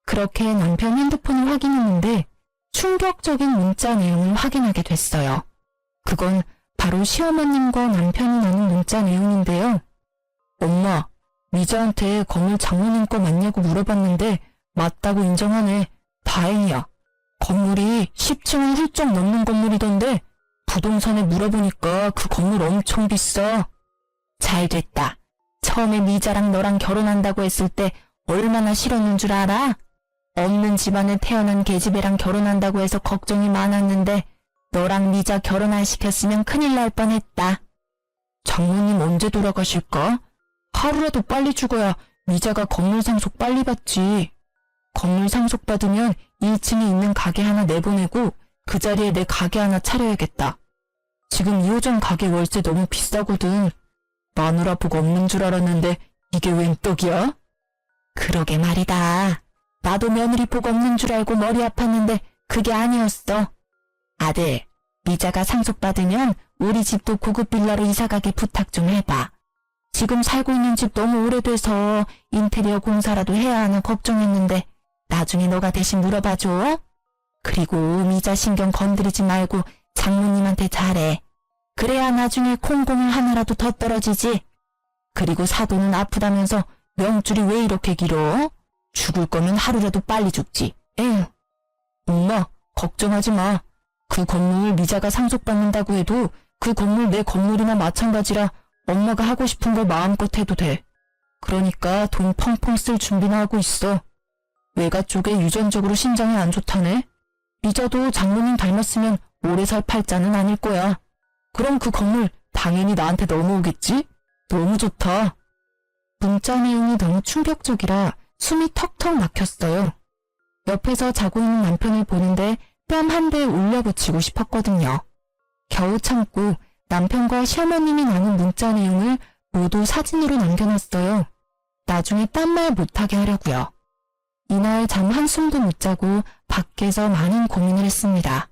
그렇게 남편 핸드폰을 확인했는데 충격적인 문자 내용을 확인하게 됐어요. 그건 바로 시어머님과 남편이 나눈 문자 내용인데요. 엄마, 미자한테 건물 장모님 거 맞냐고 물어봤는데 맞다고 인정하네. 다행이야. 건물이 10층을 훌쩍 넘는 건물이던데 부동산에 물어보니까 그 건물 엄청 비싸. 잘 됐다. 처음에 미자랑 너랑 결혼한다고 했을 때 얼마나 싫었는 줄 알아? 없는 집안에 태어난 계집애랑 결혼한다고 해서 걱정이 많았는데 너랑 미자 결혼 안 시켰으면 큰일 날 뻔했다. 장모님 언제 돌아가실까? 하루라도 빨리 죽어야 미자가 건물 상속 빨리 받지. 건물 상속 받으면 1층에 있는 가게 하나 내보내고 그 자리에 내 가게 하나 차려야겠다. 지금 2호점 가게 월세 너무 비싸거든. 마누라 복 없는 줄 알았는데 이게 웬 떡이야? 그러게 말이다. 나도 며느리 복 없는 줄 알고 머리 아팠는데 그게 아니었어. 아들, 미자가 상속받으면 우리 집도 고급 빌라로 이사가게 부탁 좀 해봐. 지금 살고 있는 집 너무 오래돼서 인테리어 공사라도 해야 하나 걱정했는데 나중에 너가 대신 물어봐줘. 그리고 미자 신경 건드리지 말고 장모님한테 잘해. 그래야 나중에 콩고물 하나라도 더 떨어지지. 그리고 사돈은 아프다면서 명줄이 왜 이렇게 길어? 죽을 거면 하루라도 빨리 죽지. 에휴. 엄마, 걱정하지 마. 그 건물 미자가 상속받는다고 해도 그 건물 내 건물이나 마찬가지라 엄마가 하고 싶은 거 마음껏 해도 돼. 그러니까 돈 펑펑 쓸 준비나 하고 있어. 외가 쪽에 유전적으로 신장이 안 좋다네. 미자도 장모님 닮았으면 오래 살 팔자는 아닐 거야. 그럼 그 건물 당연히 나한테 넘어오겠지? 너무 좋다. 문자 내용이 너무 충격적이라 숨이 턱턱 막혔어요. 옆에서 자고 있는 남편을 보는데 뺨 한 대 올려붙이고 싶었거든요. 겨우 참고 남편과 시어머님이 나눈 문자 내용을 모두 사진으로 남겨놨어요. 나중에 딴 말 못하게 하려고요. 이날 잠 한숨도 못 자고 밖에서 많은 고민을 했습니다.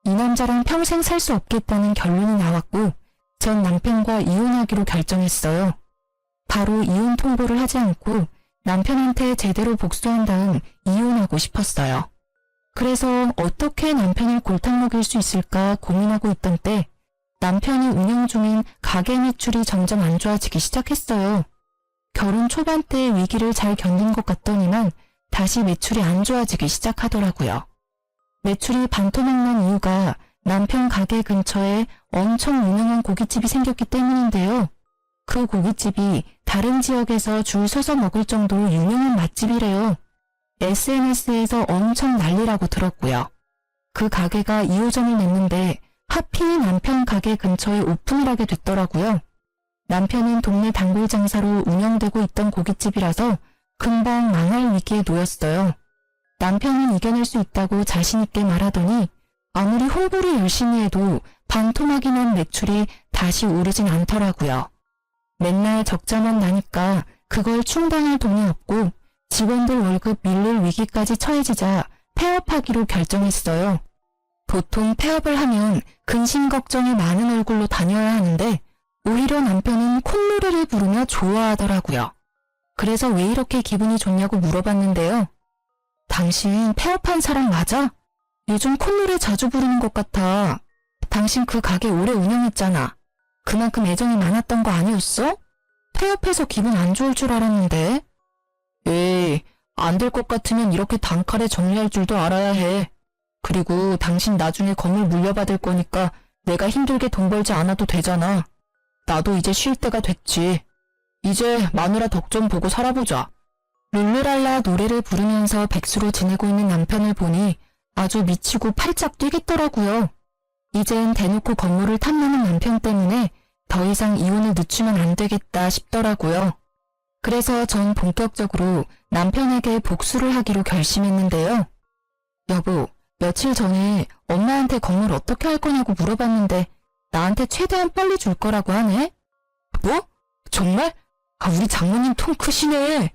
이 남자랑 평생 살 수 없겠다는 결론이 나왔고 전 남편과 이혼하기로 결정했어요. 바로 이혼 통보를 하지 않고 남편한테 제대로 복수한 다음 이혼하고 싶었어요. 그래서 어떻게 남편을 골탕 먹일 수 있을까 고민하고 있던 때 남편이 운영 중인 가게 매출이 점점 안 좋아지기 시작했어요. 결혼 초반 때 위기를 잘 견딘 것 같더니만 다시 매출이 안 좋아지기 시작하더라고요. 매출이 반토막난 이유가 남편 가게 근처에 엄청 유명한 고깃집이 생겼기 때문인데요. 그 고깃집이 다른 지역에서 줄 서서 먹을 정도로 유명한 맛집이래요. SNS에서 엄청 난리라고 들었고요. 그 가게가 2호점을 냈는데 하필 남편 가게 근처에 오픈을 하게 됐더라고요. 남편은 동네 단골 장사로 운영되고 있던 고깃집이라서 금방 망할 위기에 놓였어요. 남편은 이겨낼 수 있다고 자신있게 말하더니 아무리 홍보를 열심히 해도 반토막이 난 매출이 다시 오르진 않더라고요. 맨날 적자만 나니까 그걸 충당할 돈이 없고 직원들 월급 밀릴 위기까지 처해지자 폐업하기로 결정했어요. 보통 폐업을 하면 근심 걱정이 많은 얼굴로 다녀야 하는데 오히려 남편은 콧노래를 부르며 좋아하더라고요. 그래서 왜 이렇게 기분이 좋냐고 물어봤는데요. 당신 폐업한 사람 맞아? 요즘 콧노래 자주 부르는 것 같아. 당신 그 가게 오래 운영했잖아. 그만큼 애정이 많았던 거 아니었어? 폐업해서 기분 안 좋을 줄 알았는데. 에이, 안 될 것 같으면 이렇게 단칼에 정리할 줄도 알아야 해. 그리고 당신 나중에 건물 물려받을 거니까 내가 힘들게 돈 벌지 않아도 되잖아. 나도 이제 쉴 때가 됐지. 이제 마누라 덕 좀 보고 살아보자. 룰루랄라 노래를 부르면서 백수로 지내고 있는 남편을 보니 아주 미치고 팔짝 뛰겠더라고요. 이젠 대놓고 건물을 탐내는 남편 때문에 더 이상 이혼을 늦추면 안 되겠다 싶더라고요. 그래서 전 본격적으로 남편에게 복수를 하기로 결심했는데요. 여보, 며칠 전에 엄마한테 건물 어떻게 할 거냐고 물어봤는데 나한테 최대한 빨리 줄 거라고 하네? 뭐? 정말? 우리 장모님 통 크시네.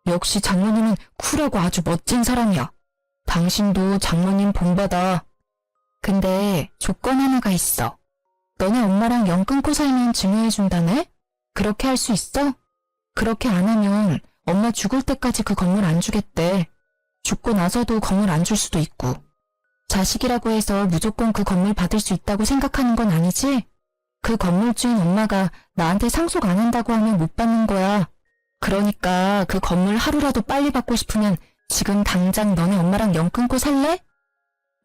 역시 장모님은 쿨하고 아주 멋진 사람이야. 당신도 장모님 본받아. 근데 조건 하나가 있어. 너네 엄마랑 연 끊고 살면 증여해준다네? 그렇게 할 수 있어? 그렇게 안 하면 엄마 죽을 때까지 그 건물 안 주겠대. 죽고 나서도 건물 안 줄 수도 있고. 자식이라고 해서 무조건 그 건물 받을 수 있다고 생각하는 건 아니지? 그 건물주인 엄마가 나한테 상속 안 한다고 하면 못 받는 거야. 그러니까 그 건물 하루라도 빨리 받고 싶으면 지금 당장 너네 엄마랑 연 끊고 살래?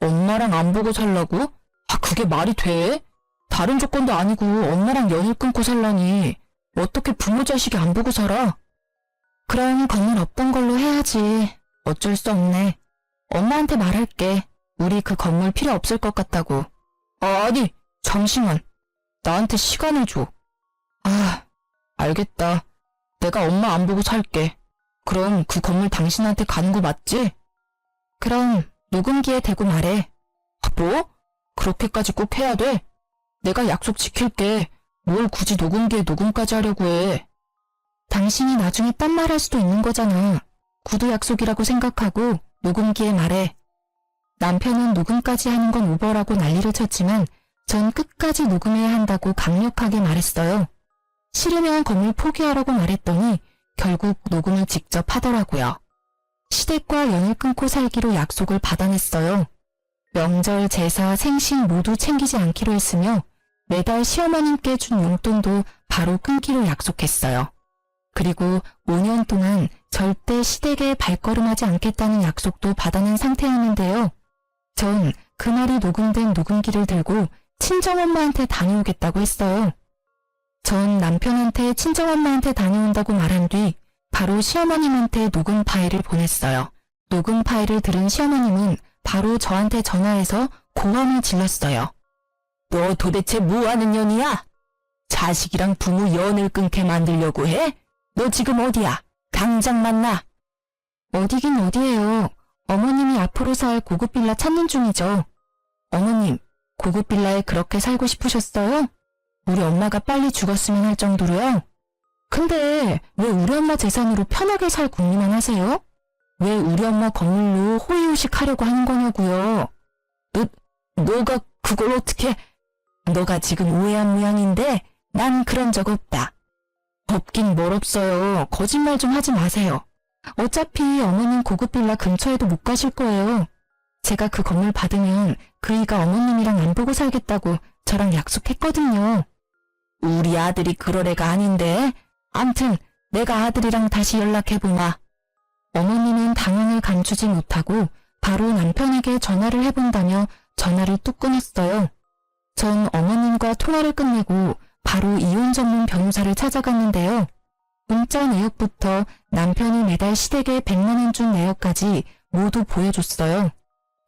엄마랑 안 보고 살라고? 그게 말이 돼? 다른 조건도 아니고 엄마랑 연을 끊고 살라니. 어떻게 부모 자식이 안 보고 살아? 그럼 건물 없던 걸로 해야지. 어쩔 수 없네. 엄마한테 말할게. 우리 그 건물 필요 없을 것 같다고. 아니, 잠시만. 나한테 시간을 줘. 알겠다. 내가 엄마 안 보고 살게. 그럼 그 건물 당신한테 가는 거 맞지? 그럼 녹음기에 대고 말해. 뭐? 그렇게까지 꼭 해야 돼? 내가 약속 지킬게. 뭘 굳이 녹음기에 녹음까지 하려고 해. 당신이 나중에 딴 말 할 수도 있는 거잖아. 구두 약속이라고 생각하고 녹음기에 말해. 남편은 녹음까지 하는 건 오버라고 난리를 쳤지만 전 끝까지 녹음해야 한다고 강력하게 말했어요. 싫으면 건물 포기하라고 말했더니 결국 녹음을 직접 하더라고요. 시댁과 연을 끊고 살기로 약속을 받아냈어요. 명절, 제사, 생신 모두 챙기지 않기로 했으며 매달 시어머님께 준 용돈도 바로 끊기로 약속했어요. 그리고 5년 동안 절대 시댁에 발걸음하지 않겠다는 약속도 받아낸 상태였는데요. 전 그날이 녹음된 녹음기를 들고 친정엄마한테 다녀오겠다고 했어요. 전 남편한테 친정엄마한테 다녀온다고 말한 뒤 바로 시어머님한테 녹음 파일을 보냈어요. 녹음 파일을 들은 시어머님은 바로 저한테 전화해서 고함을 질렀어요. 너 도대체 뭐하는 년이야? 자식이랑 부모 연을 끊게 만들려고 해? 너 지금 어디야? 당장 만나. 어디긴 어디예요. 어머님이 앞으로 살 고급 빌라 찾는 중이죠. 어머님, 고급 빌라에 그렇게 살고 싶으셨어요? 우리 엄마가 빨리 죽었으면 할 정도로요? 근데 왜 우리 엄마 재산으로 편하게 살 궁리만 하세요? 왜 우리 엄마 건물로 호의호식 하려고 하는 거냐고요? 너가 그걸 어떻게... 너가 지금 오해한 모양인데 난 그런 적 없다. 없긴 뭘 없어요. 거짓말 좀 하지 마세요. 어차피 어머님 고급 빌라 근처에도 못 가실 거예요. 제가 그 건물 받으면 그이가 어머님이랑 안 보고 살겠다고 저랑 약속했거든요. 우리 아들이 그럴 애가 아닌데. 암튼 내가 아들이랑 다시 연락해보마. 어머님은 당황을 감추지 못하고 바로 남편에게 전화를 해본다며 전화를 뚝 끊었어요. 전 어머님과 통화를 끝내고 바로 이혼 전문 변호사를 찾아갔는데요. 문자 내역부터 남편이 매달 시댁에 100만 원 준 내역까지 모두 보여줬어요.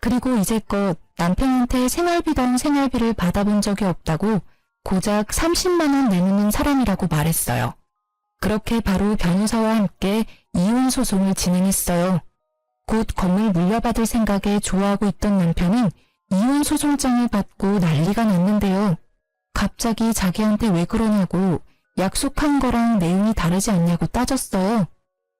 그리고 이제껏 남편한테 생활비당 생활비를 받아본 적이 없다고 고작 30만 원 내놓는 사람이라고 말했어요. 그렇게 바로 변호사와 함께 이혼 소송을 진행했어요. 곧 건물 물려받을 생각에 좋아하고 있던 남편은 이혼 소송장을 받고 난리가 났는데요. 갑자기 자기한테 왜 그러냐고 약속한 거랑 내용이 다르지 않냐고 따졌어요.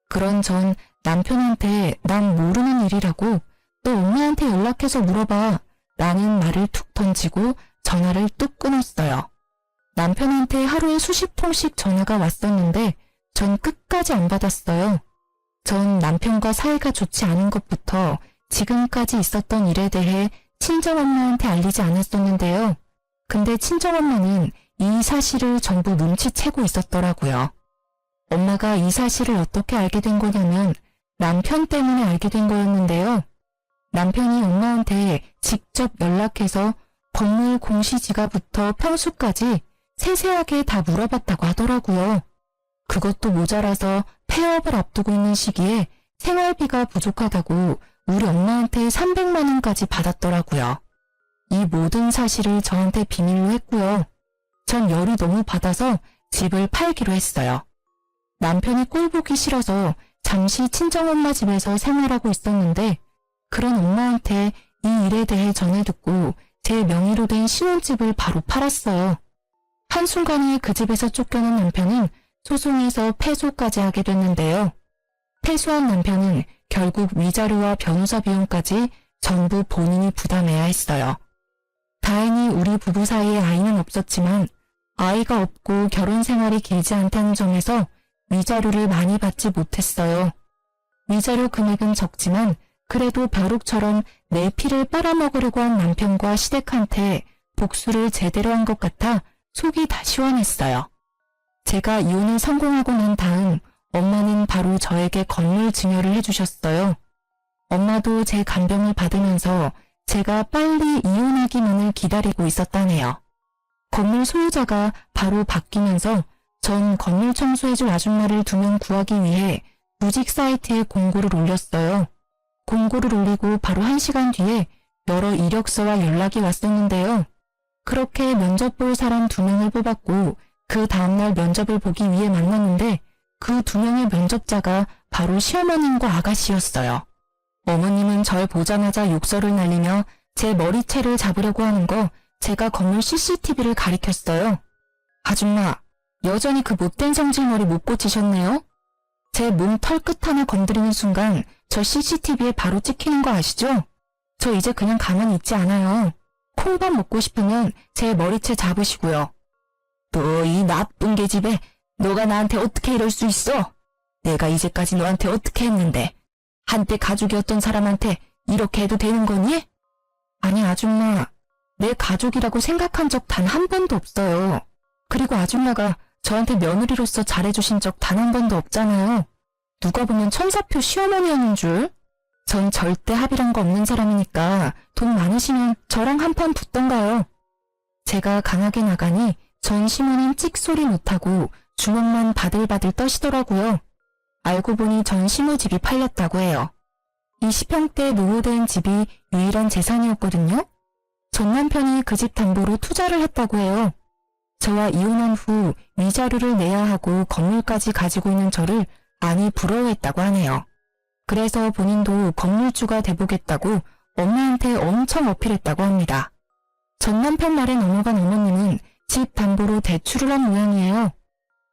그런 전 남편한테 난 모르는 일이라고 너 엄마한테 연락해서 물어봐. 라는 말을 툭 던지고 전화를 뚝 끊었어요. 남편한테 하루에 수십 통씩 전화가 왔었는데 전 끝까지 안 받았어요. 전 남편과 사이가 좋지 않은 것부터 지금까지 있었던 일에 대해 친정엄마한테 알리지 않았었는데요. 근데 친정엄마는 이 사실을 전부 눈치채고 있었더라고요. 엄마가 이 사실을 어떻게 알게 된 거냐면 남편 때문에 알게 된 거였는데요. 남편이 엄마한테 직접 연락해서 건물 공시지가부터 평수까지 세세하게 다 물어봤다고 하더라고요. 그것도 모자라서 폐업을 앞두고 있는 시기에 생활비가 부족하다고 우리 엄마한테 300만 원까지 받았더라고요. 이 모든 사실을 저한테 비밀로 했고요. 전 열이 너무 받아서 집을 팔기로 했어요. 남편이 꼴 보기 싫어서 잠시 친정엄마 집에서 생활하고 있었는데 그런 엄마한테 이 일에 대해 전해 듣고 제 명의로 된 신혼집을 바로 팔았어요. 한순간에 그 집에서 쫓겨난 남편은 소송에서 패소까지 하게 됐는데요. 패소한 남편은 결국 위자료와 변호사 비용까지 전부 본인이 부담해야 했어요. 다행히 우리 부부 사이에 아이는 없었지만 아이가 없고 결혼 생활이 길지 않다는 점에서 위자료를 많이 받지 못했어요. 위자료 금액은 적지만 그래도 벼룩처럼 내 피를 빨아먹으려고 한 남편과 시댁한테 복수를 제대로 한 것 같아 속이 다 시원했어요. 제가 이혼을 성공하고 난 다음 엄마는 바로 저에게 건물 증여를 해주셨어요. 엄마도 제 간병을 받으면서 제가 빨리 이혼하기만을 기다리고 있었다네요. 건물 소유자가 바로 바뀌면서 전 건물 청소해줄 아줌마를 2명 구하기 위해 구직 사이트에 공고를 올렸어요. 공고를 올리고 바로 1시간 뒤에 여러 이력서와 연락이 왔었는데요. 그렇게 면접 볼 사람 2명을 뽑았고 그 다음날 면접을 보기 위해 만났는데 그 2명의 면접자가 바로 시어머님과 아가씨였어요. 어머님은 절 보자마자 욕설을 날리며 제 머리채를 잡으려고 하는 거 제가 건물 CCTV를 가리켰어요. 아줌마, 여전히 그 못된 성질머리 못 고치셨네요? 제 몸 털끝 하나 건드리는 순간 저 CCTV에 바로 찍히는 거 아시죠? 저 이제 그냥 가만히 있지 않아요. 콩밥 먹고 싶으면 제 머리채 잡으시고요. 너 이 나쁜 계집애, 너가 나한테 어떻게 이럴 수 있어? 내가 이제까지 너한테 어떻게 했는데 한때 가족이었던 사람한테 이렇게 해도 되는 거니? 아니 아줌마, 내 가족이라고 생각한 적 단 한 번도 없어요. 그리고 아줌마가 저한테 며느리로서 잘해주신 적 단 한 번도 없잖아요. 누가 보면 천사표 시어머니였는 줄? 전 절대 합의란 거 없는 사람이니까 돈 많으시면 저랑 한판 붙던가요. 제가 강하게 나가니 전 시모는 찍소리 못하고 주먹만 바들바들 떠시더라고요. 알고 보니 전 시모 집이 팔렸다고 해요. 20평대 노후된 집이 유일한 재산이었거든요. 전 남편이 그 집 담보로 투자를 했다고 해요. 저와 이혼한 후 위자료를 내야 하고 건물까지 가지고 있는 저를 많이 부러워했다고 하네요. 그래서 본인도 건물주가 돼보겠다고 엄마한테 엄청 어필했다고 합니다. 전 남편 말에 넘어간 어머님은 집 담보로 대출을 한 모양이에요.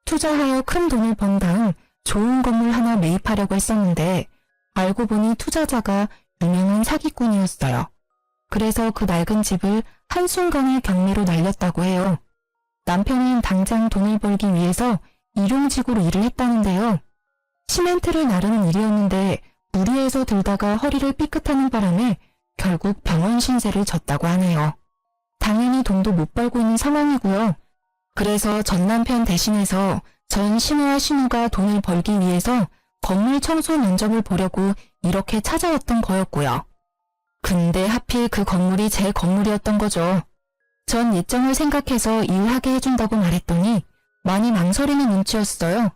투자하여 큰 돈을 번 다음 좋은 건물 하나 매입하려고 했었는데 알고 보니 투자자가 유명한 사기꾼이었어요. 그래서 그 낡은 집을 한순간에 경매로 날렸다고 해요. 남편은 당장 돈을 벌기 위해서 일용직으로 일을 했다는데요. 시멘트를 나르는 일이었는데 무리해서 들다가 허리를 삐끗하는 바람에 결국 병원 신세를 졌다고 하네요. 당연히 돈도 못 벌고 있는 상황이고요. 그래서 전 남편 대신해서 전 시모와 신우가 돈을 벌기 위해서 건물 청소 면접을 보려고 이렇게 찾아왔던 거였고요. 근데 하필 그 건물이 제 건물이었던 거죠. 전 예정을 생각해서 일하게 해준다고 말했더니 많이 망설이는 눈치였어요.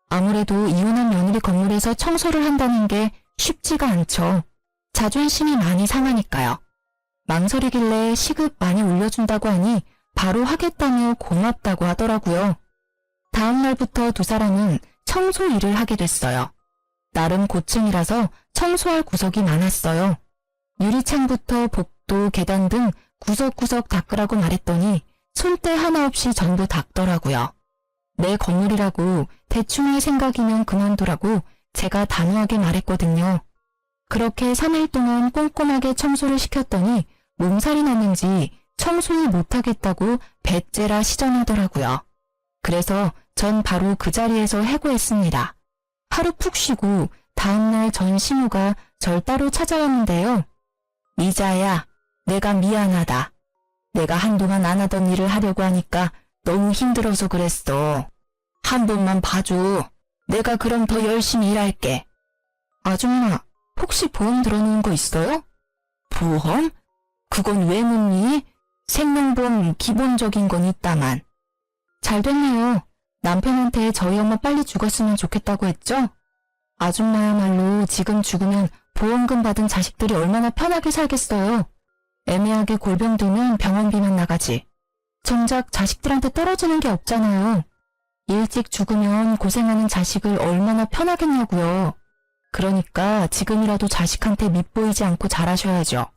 아무래도 이혼한 며느리 건물에서 청소를 한다는 게 쉽지가 않죠. 자존심이 많이 상하니까요. 망설이길래 시급 많이 올려준다고 하니 바로 하겠다며 고맙다고 하더라고요. 다음 날부터 두 사람은 청소 일을 하게 됐어요. 나름 고층이라서 청소할 구석이 많았어요. 유리창부터 복도, 계단 등 구석구석 닦으라고 말했더니 손때 하나 없이 전부 닦더라고요. 내 건물이라고 대충 할 생각이면 그만두라고 제가 단호하게 말했거든요. 그렇게 3일 동안 꼼꼼하게 청소를 시켰더니 몸살이 났는지 청소를 못하겠다고 배째라 시전하더라고요. 그래서 전 바로 그 자리에서 해고했습니다. 하루 푹 쉬고 다음날 전 시무가 절 따로 찾아왔는데요. 미자야, 내가 미안하다. 내가 한동안 안 하던 일을 하려고 하니까 너무 힘들어서 그랬어. 한 번만 봐줘. 내가 그럼 더 열심히 일할게. 아줌마, 혹시 보험 들어놓은 거 있어요? 보험? 그건 왜 묻니? 생명보험 기본적인 건 있다만. 잘 됐네요. 남편한테 저희 엄마 빨리 죽었으면 좋겠다고 했죠? 아줌마야말로 지금 죽으면 보험금 받은 자식들이 얼마나 편하게 살겠어요. 애매하게 골병 들면 병원비만 나가지. 정작 자식들한테 떨어지는 게 없잖아요. 일찍 죽으면 고생하는 자식을 얼마나 편하겠냐고요. 그러니까 지금이라도 자식한테 밉보이지 않고 잘하셔야죠.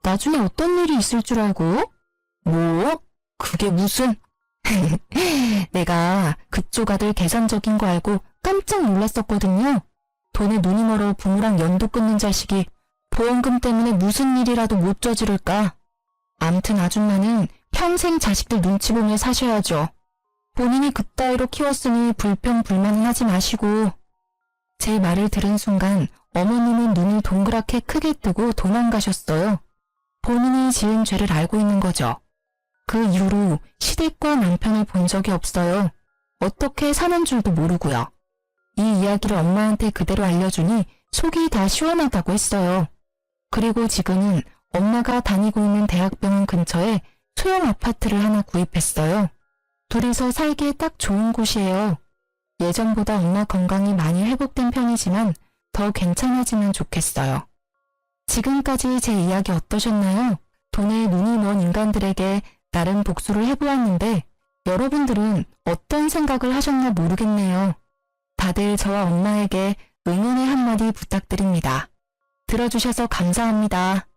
나중에 어떤 일이 있을 줄 알고? 뭐? 그게 무슨? 내가 그쪽 아들 계산적인 거 알고 깜짝 놀랐었거든요. 돈에 눈이 멀어 부모랑 연도 끊는 자식이 보험금 때문에 무슨 일이라도 못 저지를까? 암튼 아줌마는 평생 자식들 눈치 보며 사셔야죠. 본인이 그따위로 키웠으니 불평불만은 하지 마시고. 제 말을 들은 순간 어머님은 눈을 동그랗게 크게 뜨고 도망가셨어요. 본인이 지은 죄를 알고 있는 거죠. 그 이후로 시댁과 남편을 본 적이 없어요. 어떻게 사는 줄도 모르고요. 이 이야기를 엄마한테 그대로 알려주니 속이 다 시원하다고 했어요. 그리고 지금은 엄마가 다니고 있는 대학병원 근처에 소형 아파트를 하나 구입했어요. 둘이서 살기에 딱 좋은 곳이에요. 예전보다 엄마 건강이 많이 회복된 편이지만 더 괜찮아지면 좋겠어요. 지금까지 제 이야기 어떠셨나요? 돈에 눈이 먼 인간들에게 나름 복수를 해보았는데 여러분들은 어떤 생각을 하셨나 모르겠네요. 다들 저와 엄마에게 응원의 한마디 부탁드립니다. 들어주셔서 감사합니다.